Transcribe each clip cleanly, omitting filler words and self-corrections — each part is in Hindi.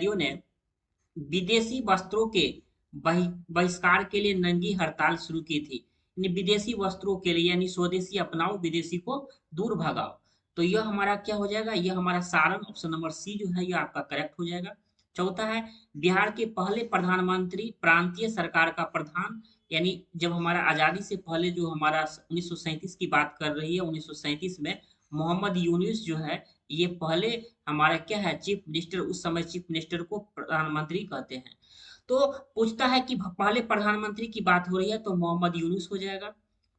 कैदियों ने विदेशी वस्त्रों के बहिष्कार के लिए नंगी हड़ताल शुरू की थी। यानी विदेशी वस्त्रों के लिए, यानी स्वदेशी अपनाओ, विदेशी को दूर भगाओ। तो यह हमारा क्या हो जाएगा, यह हमारा सारण ऑप्शन नंबर सी जो है यह आपका करेक्ट हो जाएगा। चौथा है, बिहार के पहले प्रधानमंत्री प्रांतीय सरकार का प्रधान, यानी जब हमारा आज़ादी से पहले जो हमारा 1937 की बात कर रही है, 1937 में मोहम्मद यूनुस जो है, ये पहले हमारा क्या है, चीफ मिनिस्टर, उस समय चीफ मिनिस्टर को प्रधानमंत्री कहते हैं। तो पूछता है कि पहले प्रधानमंत्री की बात हो रही है तो मोहम्मद यूनुस हो जाएगा।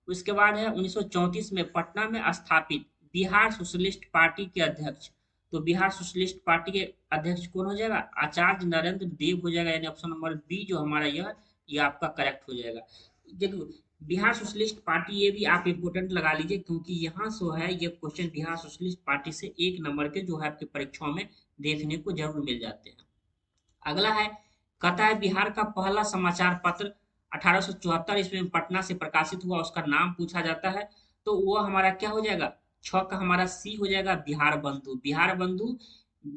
उसके बाद है 1934 में पटना में स्थापित बिहार सोशलिस्ट पार्टी के अध्यक्ष। तो बिहार सोशलिस्ट पार्टी के अध्यक्ष कौन हो जाएगा, आचार्य नरेंद्र देव हो जाएगा, यानी ऑप्शन नंबर बी जो हमारा यह आपका करेक्ट हो जाएगा। देखो, बिहार सोशलिस्ट पार्टी ये भी आप इम्पोर्टेंट लगा लीजिए, क्योंकि यहाँ सो है ये क्वेश्चन बिहार सोशलिस्ट पार्टी से 1 नंबर के जो है आपके परीक्षाओं में देखने को जरूर मिल जाते हैं। अगला है, कहता है बिहार का पहला समाचार पत्र 1874 ईस्वी में पटना से प्रकाशित हुआ, उसका नाम पूछा जाता है। तो वो हमारा क्या हो जाएगा, छ का हमारा सी हो जाएगा, बिहार बंधु। बिहार बंधु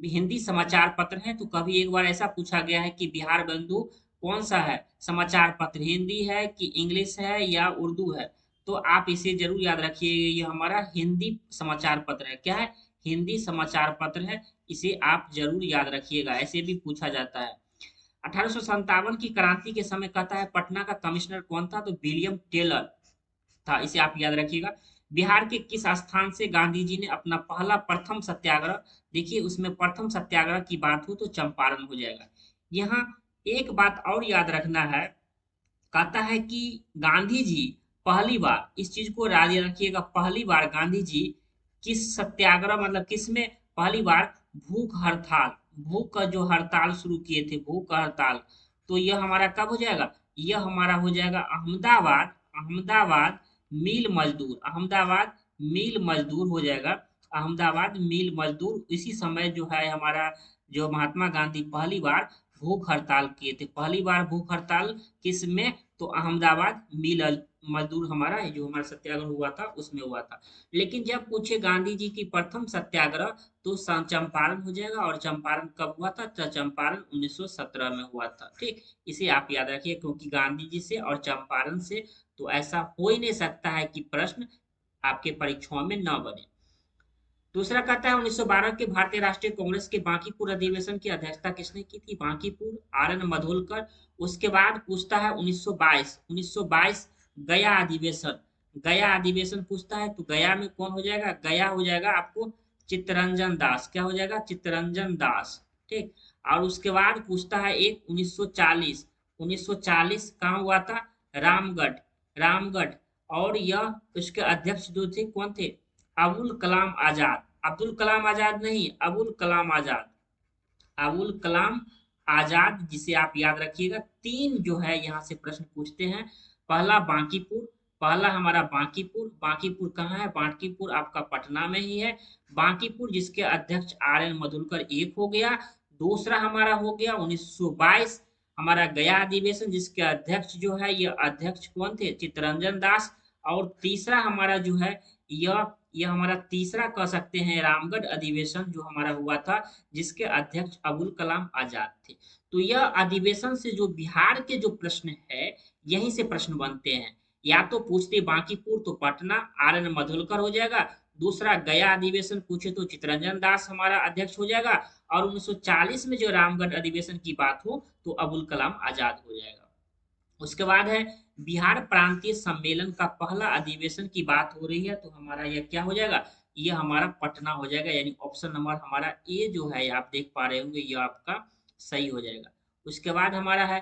हिंदी समाचार पत्र है। तो कभी एक बार ऐसा पूछा गया है कि बिहार बंधु कौन सा है समाचार पत्र, हिंदी है कि इंग्लिश है या उर्दू है। तो आप इसे जरूर याद रखिएगा, ये हमारा हिंदी समाचार पत्र है। क्या है, हिंदी समाचार पत्र है। इसे आप जरूर याद रखिएगा, ऐसे भी पूछा जाता है। 1857 की क्रांति के समय कहता है पटना का कमिश्नर कौन था, तो विलियम टेलर था। इसे आप याद रखिएगा। बिहार के किस स्थान से गांधी जी ने अपना पहला प्रथम सत्याग्रह, देखिए उसमें प्रथम सत्याग्रह की बात हो तो चंपारण हो जाएगा। यहाँ एक बात और याद रखना है, कहता है कि गांधी जी पहली बार, इस चीज को याद रखिएगा, पहली बार गांधी जी किस सत्याग्रह, मतलब किस में, पहली बार भूख हड़ताल, भूख का जो हड़ताल शुरू किए थे, भूख का हड़ताल। तो यह हमारा कब हो जाएगा, यह हमारा हो जाएगा अहमदाबाद, अहमदाबाद मिल मजदूर, अहमदाबाद मिल मजदूर हो जाएगा। अहमदाबाद मिल मजदूर, इसी समय जो है हमारा, जो महात्मा गांधी पहली बार भूख हड़ताल किए थे। पहली बार भूख हड़ताल किस में, तो अहमदाबाद मिल मजदूर हमारा जो हमारा सत्याग्रह हुआ था उसमें हुआ था। लेकिन जब पूछे गांधी जी की प्रथम सत्याग्रह, तो चंपारण हो जाएगा। और चंपारण कब हुआ था, तो चंपारण 1917 में हुआ था। ठीक, इसे आप याद रखिए, क्योंकि गांधी जी से और चंपारण से तो ऐसा हो ही नहीं सकता है कि प्रश्न आपके परीक्षाओं में न बने। दूसरा कहता है 1912 के भारतीय राष्ट्रीय कांग्रेस के बांकीपुर अधिवेशन की अध्यक्षता किसने की थी, बांकीपुर, आर एन मधोलकर। उसके बाद पूछता है 1922, 1922 गया अधिवेशन, गया अधिवेशन पूछता है। तो गया में कौन हो जाएगा, गया हो जाएगा आपको चित्तरंजन दास। क्या हो जाएगा, चित्तरंजन दास। ठीक, और उसके बाद पूछता है एक 1940, 1940 कहाँ हुआ था, रामगढ़, रामगढ़। और यह उसके अध्यक्ष जो थे कौन थे, अबुल कलाम आजाद, अब्दुल कलाम आजाद नहीं, अबुल कलाम आजाद, अबुल कलाम आजाद, जिसे आप याद रखिएगा। 3 जो है यहाँ से प्रश्न पूछते हैं। पहला बांकीपुर, पहला हमारा बांकीपुर, बांकीपुर कहाँ है, बांकीपुर आपका पटना में ही है। बांकीपुर जिसके अध्यक्ष आर एन मधुकर एक हो गया। दूसरा हमारा हो गया 1922 हमारा गया अधिवेशन, जिसके अध्यक्ष जो है ये अध्यक्ष कौन थे, चित्तरंजन दास। और तीसरा हमारा जो है यह हमारा तीसरा कह सकते हैं रामगढ़ अधिवेशन जो हमारा हुआ था, जिसके अध्यक्ष अबुल कलाम आजाद थे। तो यह अधिवेशन से जो बिहार के जो प्रश्न है, यहीं से प्रश्न बनते हैं। या तो पूछते बांकीपुर तो पटना, आर एन मधुलकर हो जाएगा। दूसरा गया अधिवेशन पूछे तो चित्तरंजन दास हमारा अध्यक्ष हो जाएगा। और 1940 में जो रामगढ़ अधिवेशन की बात हो तो अबुल कलाम आजाद हो जाएगा। उसके बाद है बिहार प्रांतीय सम्मेलन का पहला अधिवेशन की बात हो रही है, तो हमारा यह क्या हो जाएगा, ये हमारा पटना हो जाएगा। यानी ऑप्शन नंबर हमारा ए जो है आप देख पा रहे होंगे, ये आपका सही हो जाएगा। उसके बाद हमारा है,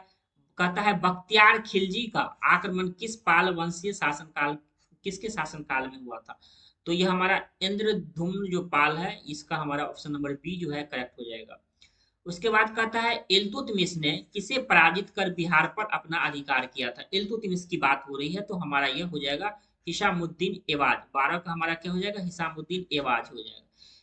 कहता है बख्तियार खिलजी का आक्रमण किस पाल वंशीय शासनकाल, किसके शासनकाल में हुआ था। तो ये हमारा इंद्रधुम्न जो पाल है, इसका हमारा ऑप्शन नंबर बी जो है करेक्ट हो जाएगा। उसके बाद कहता है इल्तुतमिश ने किसे पराजित कर बिहार पर अपना अधिकार किया था। इल्तुतमिश की बात हो रही है, तो हमारा यह हो जाएगा हिशामुद्दीन एवाज। 12 का हमारा क्या हो जाएगा, हिशामुद्दीन एवाज हो जाएगा।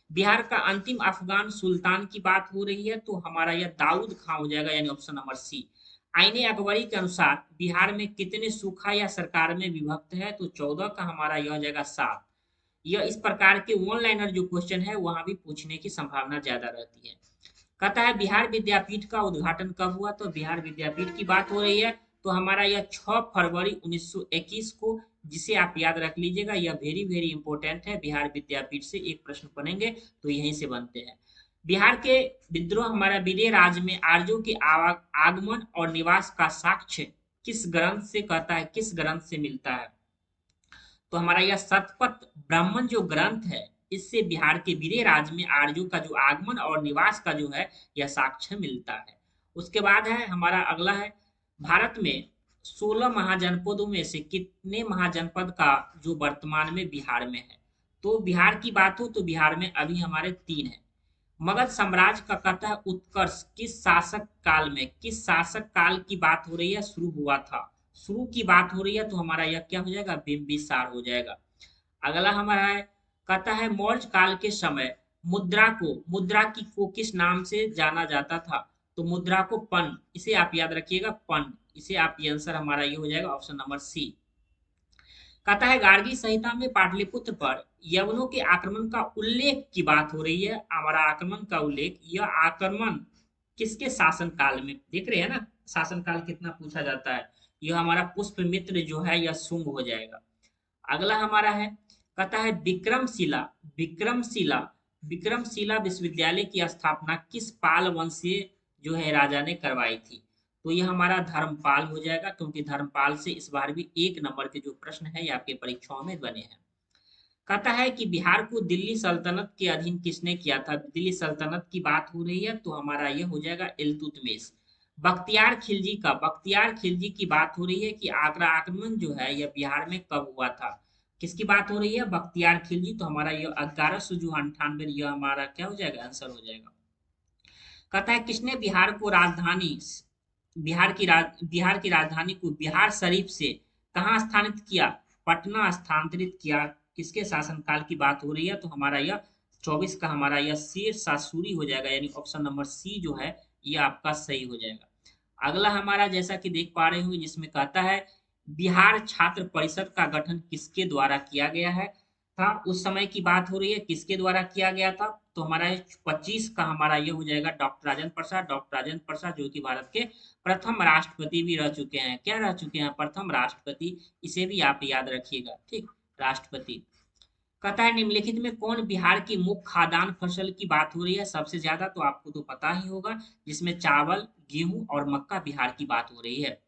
बिहार का अंतिम अफगान सुल्तान की बात हो रही है, तो हमारा यह दाऊद खां हो जाएगा, यानी ऑप्शन नंबर सी। आईने अकबरी के अनुसार बिहार में कितने सूखा या सरकार में विभक्त है, तो 14 का हमारा यह हो जाएगा 7। यह इस प्रकार के वन लाइनर जो क्वेश्चन है वहां भी पूछने की संभावना ज्यादा रहती है। कहता है बिहार विद्यापीठ का उद्घाटन कब हुआ, तो बिहार विद्यापीठ की बात हो रही है, तो हमारा यह 6 फरवरी 1921 को, जिसे आप याद रख लीजिएगा, यह वेरी वेरी इंपॉर्टेंट है। बिहार विद्यापीठ से एक प्रश्न बनेंगे तो यहीं से बनते हैं। बिहार के विद्रोह हमारा विदय राज्य में आर्यों के आगमन और निवास का साक्ष्य किस ग्रंथ से कहता है, किस ग्रंथ से मिलता है, तो हमारा यह शतपथ ब्राह्मण जो ग्रंथ है, इससे बिहार के विदय राज्य में आर्यों का जो आगमन और निवास का जो है यह साक्ष्य मिलता है। उसके बाद है हमारा अगला है, भारत में 16 महाजनपदों में से कितने महाजनपद का जो वर्तमान में बिहार में है, तो बिहार की बात हो तो बिहार में अभी हमारे 3 है। मगध साम्राज्य का कतः उत्कर्ष किस शासक काल में, किस शासक काल की बात हो रही है, शुरू हुआ था, शुरू की बात हो रही है, तो हमारा यह क्या हो जाएगा, बिंबिसार हो जाएगा। अगला हमारा है, कहता है मौर्य काल के समय मुद्रा की को किस नाम से जाना जाता था, तो मुद्रा को पन, इसे आप याद रखिएगा, पन, इसे आप, ये आंसर हमारा ये हो जाएगा ऑप्शन नंबर सी। कहता है गार्गी संहिता में पाटलिपुत्र पर यवनों के आक्रमण का उल्लेख की बात हो रही है, हमारा आक्रमण का उल्लेख, यह आक्रमण किसके शासन काल में, देख रहे हैं ना, शासन काल कितना पूछा जाता है, यह हमारा पुष्पमित्र जो है यह शुंग हो जाएगा। अगला हमारा है, कहता है विक्रमशिला विक्रमशिला विश्वविद्यालय की स्थापना किस पाल वंशीय जो है राजा ने करवाई थी, तो यह हमारा धर्मपाल हो जाएगा, क्योंकि धर्मपाल से इस बार भी 1 नंबर के जो प्रश्न है ये आपके परीक्षाओं में बने हैं। कहता है कि बिहार को दिल्ली सल्तनत के अधीन किसने किया था, दिल्ली सल्तनत की बात हो रही है, तो हमारा यह हो जाएगा इल्तुतमिश। बख्तियार खिलजी की बात हो रही है कि आगरा आक्रमण जो है यह बिहार में कब हुआ था, किसकी बात हो रही है, बख्तियार खिलजी, तो हमारा यह 1198, यह हमारा क्या हो जाएगा, आंसर हो जाएगा। कहता है किसने बिहार की राजधानी को बिहार शरीफ से कहाँ स्थानित किया, पटना स्थानांतरित किया, किसके शासनकाल की बात हो रही है, तो हमारा यह 24 का हमारा यह शेर शाह सूरी हो जाएगा, यानी ऑप्शन नंबर सी जो है ये आपका सही हो जाएगा। अगला हमारा जैसा कि देख पा रहे होंगे, जिसमें कहता है बिहार छात्र परिषद का गठन किसके द्वारा किया गया है, था उस समय की बात हो रही है, किसके द्वारा किया गया था, तो हमारा 25 का हमारा ये हो जाएगा डॉक्टर राजेंद्र प्रसाद, जो कि भारत के प्रथम राष्ट्रपति भी रह चुके हैं, क्या रह चुके हैं, प्रथम राष्ट्रपति, इसे भी आप याद रखिएगा, ठीक, राष्ट्रपति। कहता है निम्नलिखित में कौन बिहार की मुख्य खाद्यान्न फसल की बात हो रही है सबसे ज्यादा, तो आपको तो पता ही होगा, जिसमें चावल, गेहूं और मक्का बिहार की बात हो रही है।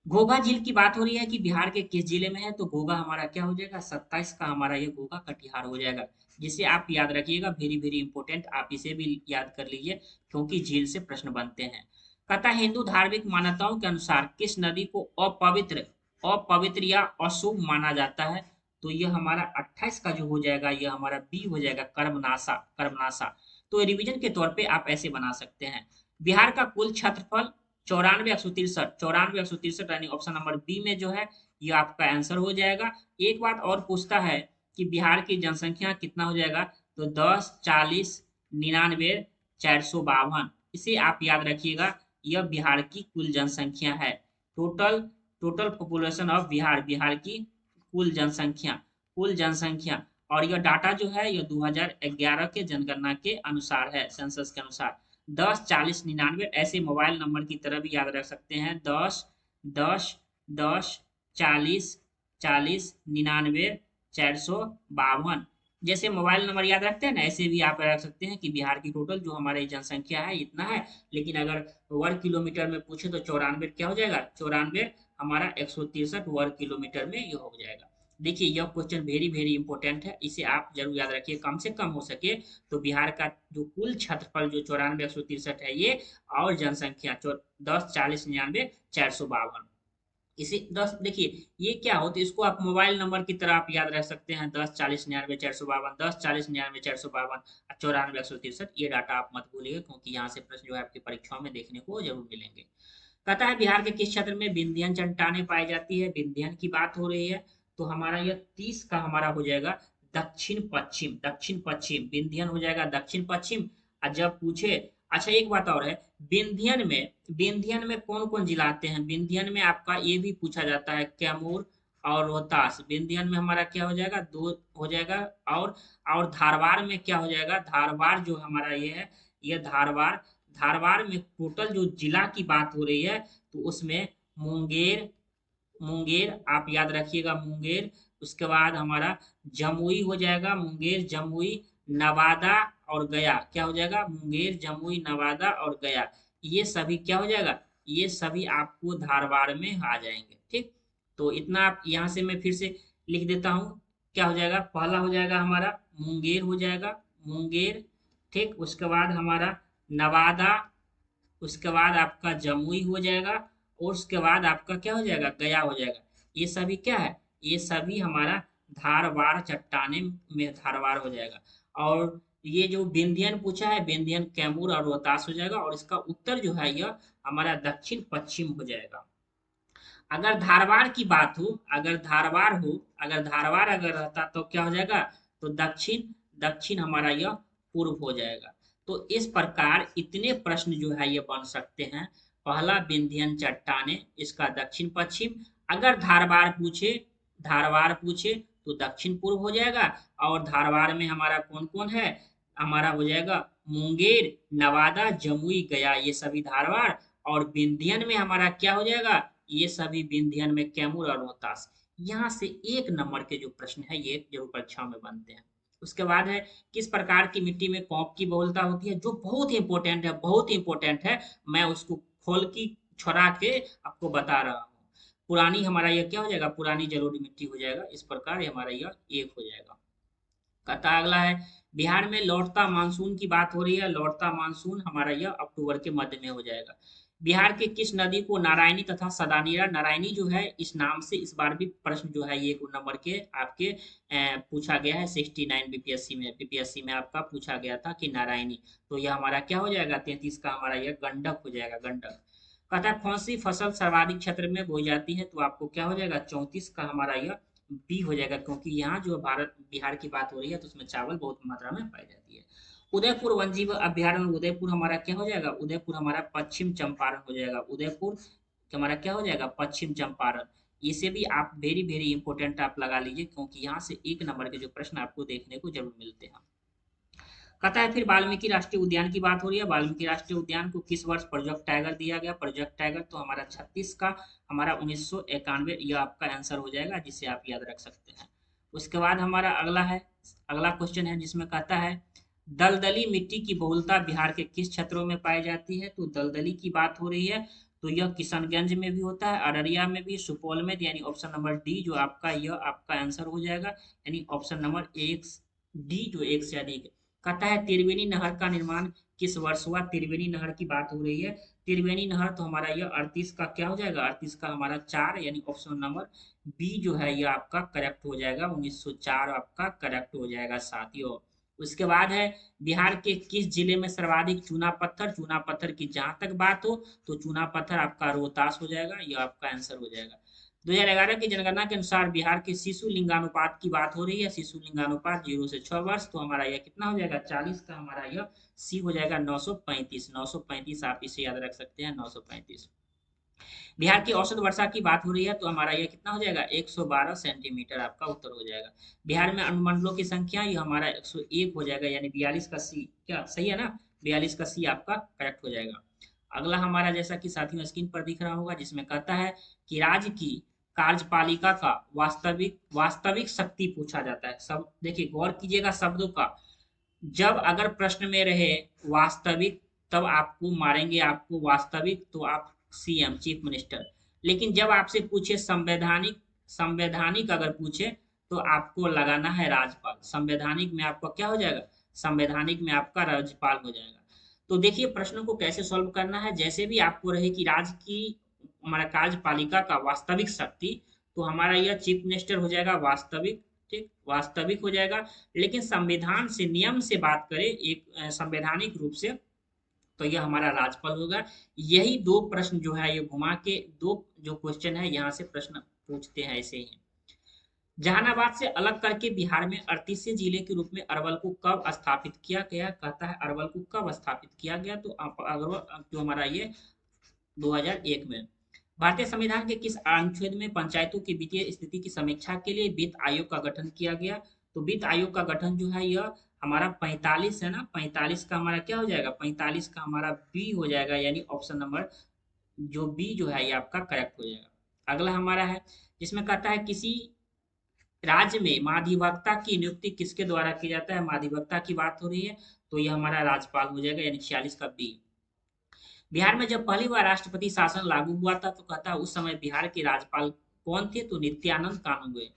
घोघा झील की बात हो रही है कि बिहार के किस जिले में है, तो घोघा हमारा क्या हो जाएगा, 27 का हमारा ये घोघा कटिहार हो जाएगा, जिसे आप याद रखिएगा, वेरी वेरी इंपॉर्टेंट, आप इसे भी याद कर लीजिए, क्योंकि झील से प्रश्न बनते हैं। कहता है हिंदू धार्मिक मान्यताओं के अनुसार किस नदी को अपवित्र या अशुभ माना जाता है, तो यह हमारा 28 का जो हो जाएगा, यह हमारा बी हो जाएगा, कर्मनाशा। तो रिवीजन के तौर पे आप ऐसे बना सकते हैं। बिहार का कुल क्षेत्रफल 94,163 यानी ऑप्शन नंबर बी में जो है ये आपका आंसर हो जाएगा। एक बात और पूछता है कि बिहार की जनसंख्या कितना हो जाएगा, तो 10, 40, 99, 452, इसे आप याद रखिएगा, यह बिहार की कुल जनसंख्या है। Total total population of Bihar की कुल जनसंख्या, और यह डाटा जो है यह 2011 के जनगणना के अनुसार है, सेंसस के अनुसार। 10, 40, 99 ऐसे मोबाइल नंबर की तरह भी याद रख सकते हैं, 10, 10, 10, 40, 99, 452, जैसे मोबाइल नंबर याद रखते हैं ना, ऐसे भी आप रख सकते हैं कि बिहार की टोटल जो हमारी जनसंख्या है इतना है। लेकिन अगर वर्ग किलोमीटर में पूछे तो 94 क्या हो जाएगा, 94 हमारा 163 वर्ग किलोमीटर में ये हो जाएगा। देखिए यह क्वेश्चन वेरी वेरी इंपॉर्टेंट है, इसे आप जरूर याद रखिए, कम से कम हो सके तो बिहार का जो कुल क्षेत्रफल जो 94,163 है ये, और जनसंख्या 10, 40, 99, 452, इसी 10, देखिए ये क्या होता है, इसको आप मोबाइल नंबर की तरह आप याद रख सकते हैं, 10, 40, 99, 452, 10, 40, 99, 452 और 94,163, ये डाटा आप मत भूलिए, क्योंकि यहाँ से प्रश्न जो है आपकी परीक्षाओं में देखने को जरूर मिलेंगे। कहता है बिहार के किस क्षेत्र में विंध्यन चट्टानें पाई जाती है, विंध्यन की बात हो रही है, तो हमारा यह 30 का हमारा हो जाएगा दक्षिण पश्चिम विंध्यन हो जाएगा, दक्षिण पश्चिम। और जब पूछे, अच्छा एक बात और है, विंध्यन में कौन कौन जिला आते हैं, विंध्यन में आपका ये भी पूछा जाता है, कैमूर और रोहतास, विंध्यन में हमारा क्या हो जाएगा, 2 हो जाएगा, और धारवाड़ में क्या हो जाएगा, धारवाड़ जो हमारा ये है यह धारवाड़। धारवाड़ में टोटल जो जिला की बात हो रही है तो उसमें मुंगेर, मुंगेर आप याद रखिएगा, मुंगेर। उसके बाद हमारा जमुई हो जाएगा, मुंगेर, जमुई, नवादा और गया। क्या हो जाएगा? मुंगेर, जमुई, नवादा और गया। ये सभी क्या हो जाएगा? ये सभी आपको धारवाड़ में आ जाएंगे। ठीक, तो इतना आप यहाँ से मैं फिर से लिख देता हूँ। क्या हो जाएगा? पहला हो जाएगा हमारा मुंगेर हो जाएगा, मुंगेर। ठीक, उसके बाद हमारा नवादा, उसके बाद आपका जमुई हो जाएगा और उसके बाद आपका क्या हो जाएगा? गया हो जाएगा। ये सभी क्या है? ये सभी हमारा धारवाड़ चट्टाने में धारवाड़ हो जाएगा। और ये जो विंध्यन पूछा है, विंध्यन कैमूर और रोहतास हो जाएगा और इसका उत्तर जो है यह हमारा दक्षिण पश्चिम हो जाएगा। अगर धारवाड़ की बात हो, अगर धारवाड़ हो, अगर धारवाड़ अगर रहता तो क्या हो जाएगा? तो दक्षिण, दक्षिण हमारा यह पूर्व हो जाएगा। तो इस प्रकार इतने प्रश्न जो है ये बन सकते हैं। पहला विंध्यन चट्टाने, इसका दक्षिण पश्चिम। अगर धारवाड़ पूछे, धारवाड़ पूछे तो दक्षिण पूर्व हो जाएगा। और धारवाड़ में हमारा कौन कौन है? हमारा हो जाएगा मुंगेर, नवादा, जमुई, गया, ये सभी धारवाड़। और विंध्यन में हमारा क्या हो जाएगा? ये सभी विंध्यन में कैमूर और रोहतास। यहाँ से एक नंबर के जो प्रश्न है ये जरूर परीक्षा में बनते हैं। उसके बाद है किस प्रकार की मिट्टी में कॉप की बहुलता होती है, जो बहुत ही इंपॉर्टेंट है, बहुत ही इंपॉर्टेंट है। मैं उसको खोल की छुड़ा के आपको बता रहा हूँ। पुरानी हमारा यह क्या हो जाएगा? पुरानी जलोढ़ मिट्टी हो जाएगा। इस प्रकार ये हमारा यह एक हो जाएगा। कहता अगला है बिहार में लौटता मानसून की बात हो रही है। लौटता मानसून हमारा यह अक्टूबर के मध्य में हो जाएगा। बिहार के किस नदी को नारायणी तथा सदानीरा, नारायणी जो है इस नाम से इस बार भी प्रश्न जो है ये एक नंबर के आपके पूछा गया है 69 बीपीएससी में, बीपीएससी में आपका पूछा गया था कि नारायणी। तो यह हमारा क्या हो जाएगा? 33 का हमारा यह गंडक हो जाएगा, गंडक। कहता है कौन सी फसल सर्वाधिक क्षेत्र में बोई जाती है? तो आपको क्या हो जाएगा? 34 का हमारा यह बी हो जाएगा, क्योंकि यहाँ जो भारत बिहार की बात हो रही है तो उसमें चावल बहुत मात्रा में पाई जाती है। उदयपुर वन जीव अभ्यारण्य, उदयपुर हमारा क्या हो जाएगा? उदयपुर हमारा पश्चिम चंपारण हो जाएगा। उदयपुर हमारा क्या हो जाएगा? पश्चिम चंपारण। इसे भी आप वेरी वेरी इंपॉर्टेंट आप लगा लीजिए, क्योंकि यहाँ से एक नंबर के जो प्रश्न आपको देखने को जरूर मिलते हैं। कहता है फिर वाल्मीकि राष्ट्रीय उद्यान की बात हो रही है। वाल्मीकि राष्ट्रीय उद्यान को किस वर्ष प्रोजेक्ट टाइगर दिया गया? प्रोजेक्ट टाइगर तो हमारा 36 का हमारा 1991, यह आपका आंसर हो जाएगा, जिसे आप याद रख सकते हैं। उसके बाद हमारा अगला है, अगला क्वेश्चन है जिसमें कहता है दलदली मिट्टी की बहुलता बिहार के किस क्षेत्रों में पाई जाती है? तो दलदली की बात हो रही है तो यह किशनगंज में भी होता है, अररिया में भी, सुपौल में, यानी ऑप्शन नंबर डी जो आपका यह आपका आंसर हो जाएगा, यानी ऑप्शन नंबर एक, डी जो एक से अधिक है। कहता है त्रिवेणी नहर का निर्माण किस वर्ष हुआ? त्रिवेणी नहर की बात हो रही है। त्रिवेणी नहर तो हमारा यह 38 का क्या हो जाएगा? 38 का हमारा 4, यानी ऑप्शन नंबर बी जो है यह आपका करेक्ट हो जाएगा। 1904 आपका करेक्ट हो जाएगा साथियों। उसके बाद है बिहार के किस जिले में सर्वाधिक चूना पत्थर? चूना पत्थर की जहां तक बात हो तो चूना पत्थर आपका रोहतास हो जाएगा, यह आपका आंसर हो जाएगा। 2011 की जनगणना के अनुसार बिहार के शिशु लिंगानुपात की बात हो रही है। शिशु लिंगानुपात 0 से 6 वर्ष, तो हमारा यह कितना हो जाएगा? 40 का हमारा यह सी हो जाएगा, 935। 935 आप इसे याद रख सकते हैं, 935। बिहार की औसत वर्षा की बात हो रही है तो हमारा यह कितना हो जाएगा? 112 सेंटीमीटर आपका उत्तर हो जाएगा। बिहार में अनुमंडलों की संख्या ये हमारा 101 हो जाएगा, यानी 42 का सी, क्या सही है ना? 42 का सी आपका करेक्ट हो जाएगा। अगला हमारा जैसा कि साथियों स्क्रीन पर दिख रहा होगा, जिसमें कहता है कि राज्य की कार्यपालिका का वास्तविक वास्तविक शक्ति पूछा जाता है। सब देखिए, गौर कीजिएगा शब्दों का। जब अगर प्रश्न में रहे वास्तविक, तब आपको मारेंगे, आपको वास्तविक तो आप सीएम, चीफ मिनिस्टर। लेकिन जब आपसे पूछे संवैधानिक, संवैधानिक अगर पूछे तो आपको लगाना है राज्यपाल। संवैधानिक में आपका क्या हो जाएगा? संवैधानिक में आपका राज्यपाल हो जाएगा। तो देखिए प्रश्नों को कैसे सॉल्व करना है। जैसे भी आपको रहे कि राज्य की हमारा कार्यपालिका का वास्तविक शक्ति, तो हमारा यह चीफ मिनिस्टर हो जाएगा वास्तविक। ठीक, वास्तविक हो जाएगा। लेकिन संविधान से, नियम से बात करें एक संवैधानिक रूप से, तो यह हमारा राज्यपाल होगा। यही दो प्रश्न जो है ये घुमा के दो जो क्वेश्चन है यहाँ से प्रश्न पूछते हैं ऐसे ही। जहानाबाद से अलग करके बिहार में 38वें जिले के रूप में अरवल को कब स्थापित किया गया? कहता है अरवल को कब स्थापित किया गया? तो अरवल जो हमारा ये 2001 में। भारतीय संविधान के किस अनुच्छेद में पंचायतों की वित्तीय स्थिति की समीक्षा के लिए वित्त आयोग का गठन किया गया? तो वित्त आयोग का गठन जो है यह हमारा 45 है ना, 45 का हमारा क्या हो जाएगा, 45 का हमारा बी हो जाएगा, यानी ऑप्शन नंबर जो बी जो है ये आपका करेक्ट हो जाएगा। अगला हमारा है जिसमें कहता है किसी राज्य में महाधिवक्ता की नियुक्ति किसके द्वारा की जाता है, महाधिवक्ता की बात हो रही है, तो ये हमारा राज्यपाल हो जाएगा, यानी 46 का बी। बिहार में जब पहली बार राष्ट्रपति शासन लागू हुआ था तो कहता है उस समय बिहार के राज्यपाल कौन थे, तो नित्यानंद कानून।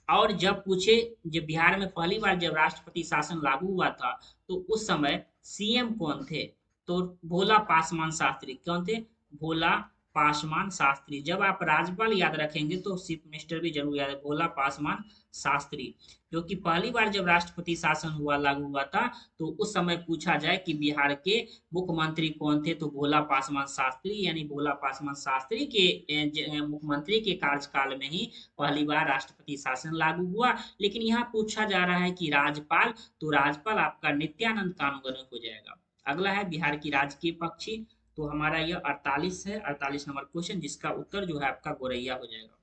और जब पूछे, जब बिहार में पहली बार जब राष्ट्रपति शासन लागू हुआ था तो उस समय सीएम कौन थे, तो भोला पासवान शास्त्री। कौन थे, भोला पासवान शास्त्री। जब आप राज्यपाल याद रखेंगे तो चीफ मिनिस्टर भी जरूर याद है, भोला पासवान शास्त्री। जो कि पहली बार जब राष्ट्रपति शासन हुआ लागू हुआ था तो उस समय पूछा जाए कि बिहार के मुख्यमंत्री कौन थे, तो भोला पासवान शास्त्री, यानी भोला पासवान शास्त्री के मुख्यमंत्री के कार्यकाल में ही पहली बार राष्ट्रपति शासन लागू हुआ। लेकिन यहाँ पूछा जा रहा है कि राज्यपाल, तो राज्यपाल आपका नित्यानंद कानून हो जाएगा। अगला है बिहार की राजकीय पक्षी, तो हमारा यह 48 है, 48 नंबर क्वेश्चन, जिसका उत्तर जो है आपका गोरैया हो जाएगा।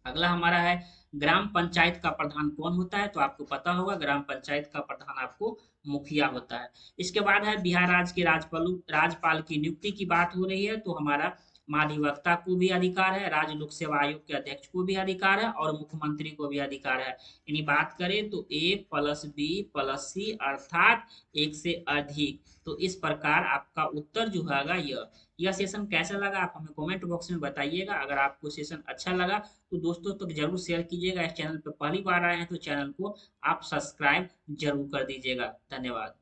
अगला हमारा है ग्राम पंचायत का प्रधान कौन होता है, तो आपको पता होगा ग्राम पंचायत का प्रधान आपको मुखिया होता है। इसके बाद है बिहार राज्य के राज्यपाल की नियुक्ति की बात हो रही है, तो हमारा महाधिवक्ता को भी अधिकार है, राज्य लोक सेवा आयोग के अध्यक्ष को भी अधिकार है और मुख्यमंत्री को भी अधिकार है। यानी बात करें तो ए प्लस बी प्लस सी अर्थात एक से अधिक। तो इस प्रकार आपका उत्तर जो होगा यह सेशन कैसा लगा आप हमें कमेंट बॉक्स में बताइएगा। अगर आपको सेशन अच्छा लगा तो दोस्तों तक जरूर शेयर कीजिएगा। इस चैनल पर पहली बार आए हैं तो चैनल को आप सब्सक्राइब जरूर कर दीजिएगा। धन्यवाद।